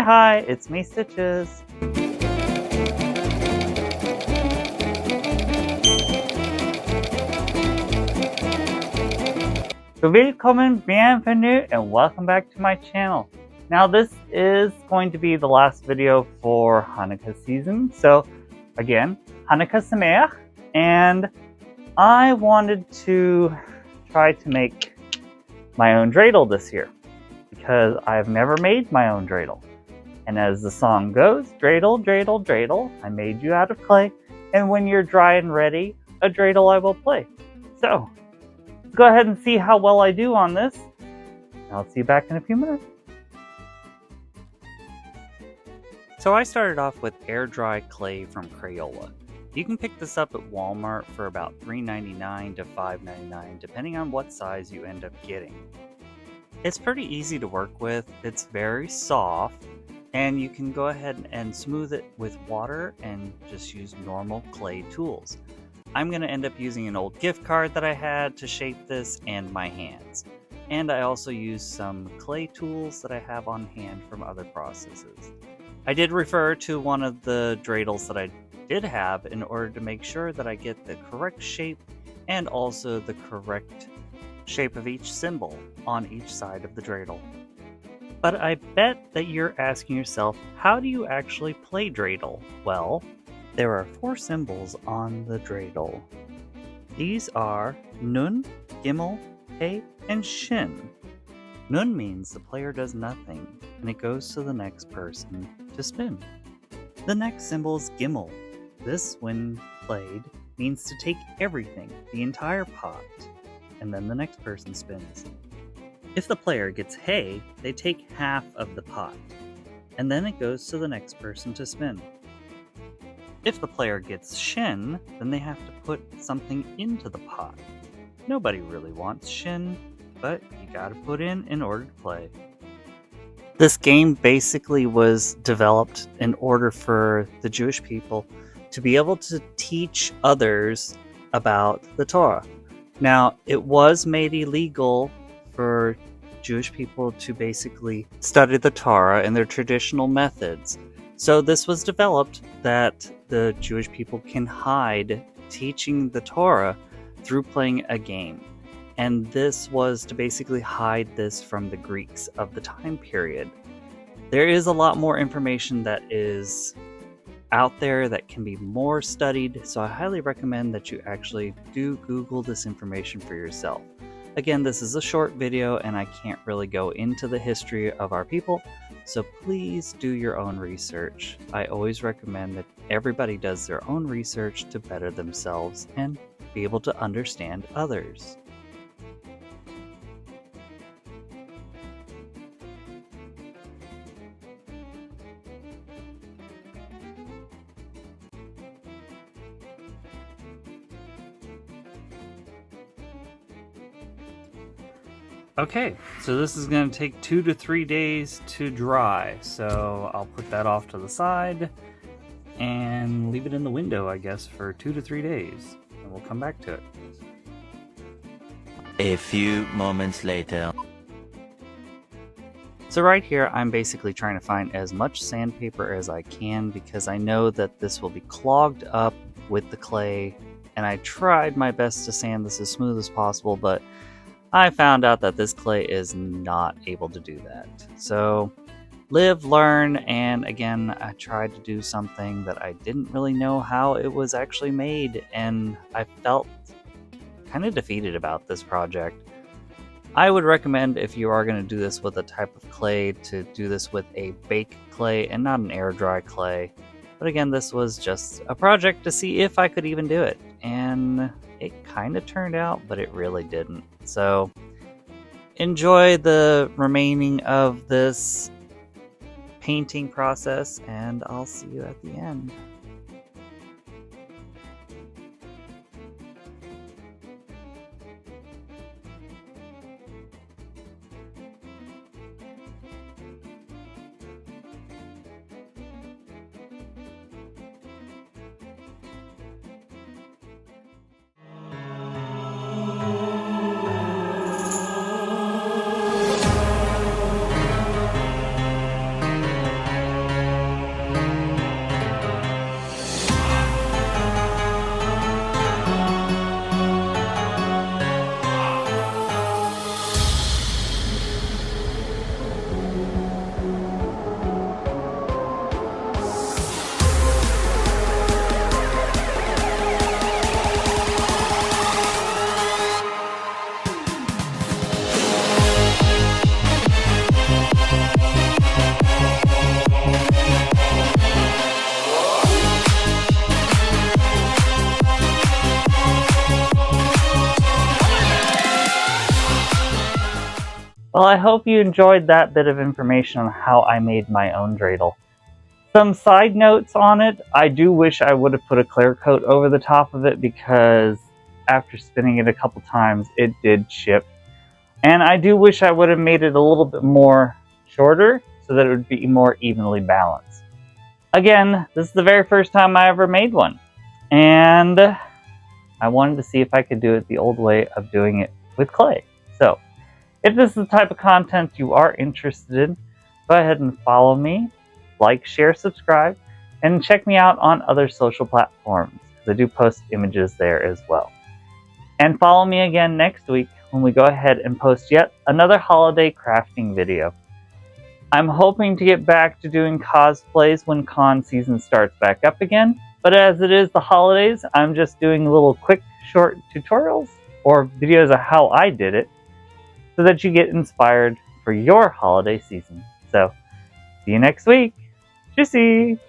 Hi, it's me, Stitches. So willkommen, bienvenue, and welcome back to my channel. Now this is going to be the last video for Hanukkah season. So again, Hanukkah Sameach, and I wanted to try to make my own dreidel this year because I've never made my own dreidel. And as the song goes, dreidel, dreidel, dreidel, I made you out of clay, and when you're dry and ready, a dreidel I will play. So, let's go ahead and see how well I do on this. I'll see you back in a few minutes. So I started off with air dry clay from Crayola. You can pick this up at Walmart for about $3.99 to $5.99, depending on what size you end up getting. It's pretty easy to work with, it's very soft, and you can go ahead and smooth it with water and just use normal clay tools. I'm going to end up using an old gift card that I had to shape this and my hands. And I also used some clay tools that I have on hand from other processes. I did refer to one of the dreidels that I did have in order to make sure that I get the correct shape and also the correct shape of each symbol on each side of the dreidel. But I bet that you're asking yourself, how do you actually play dreidel? Well, there are 4 symbols on the dreidel. These are Nun, Gimel, He, and Shin. Nun means the player does nothing, and it goes to the next person to spin. The next symbol is Gimel. This, when played, means to take everything, the entire pot, and then the next person spins. If the player gets He, they take half of the pot, and then it goes to the next person to spin. If the player gets Shin, then they have to put something into the pot. Nobody really wants Shin, but you gotta put in order to play. This game basically was developed in order for the Jewish people to be able to teach others about the Torah. Now, it was made illegal for Jewish people to basically study the Torah and their traditional methods. So this was developed that the Jewish people can hide teaching the Torah through playing a game. And this was to basically hide this from the Greeks of the time period. There is a lot more information that is out there that can be more studied, so I highly recommend that you actually do Google this information for yourself. Again, this is a short video and I can't really go into the history of our people, so please do your own research. I always recommend that everybody does their own research to better themselves and be able to understand others. Okay, so this is going to take 2 to 3 days to dry, so I'll put that off to the side and leave it in the window, I guess, for 2 to 3 days, and we'll come back to it. A few moments later. So right here, I'm basically trying to find as much sandpaper as I can because I know that this will be clogged up with the clay, and I tried my best to sand this as smooth as possible, but I found out that this clay is not able to do that. So live, learn, and again, I tried to do something that I didn't really know how it was actually made, and I felt kind of defeated about this project. I would recommend, if you are going to do this with a type of clay, to do this with a baked clay and not an air dry clay. But again, this was just a project to see if I could even do it, and it kind of turned out, but it really didn't. So enjoy the remaining of this painting process, and I'll see you at the end. Well, I hope you enjoyed that bit of information on how I made my own dreidel. Some side notes on it, I do wish I would have put a clear coat over the top of it because after spinning it a couple times, it did chip. And I do wish I would have made it a little bit more shorter so that it would be more evenly balanced. Again, this is the very first time I ever made one. And I wanted to see if I could do it the old way of doing it with clay. So, if this is the type of content you are interested in, go ahead and follow me, like, share, subscribe, and check me out on other social platforms, because I do post images there as well. And follow me again next week when we go ahead and post yet another holiday crafting video. I'm hoping to get back to doing cosplays when con season starts back up again, but as it is the holidays, I'm just doing little quick short tutorials or videos of how I did it so that you get inspired for your holiday season. So, see you next week. Tschüssi!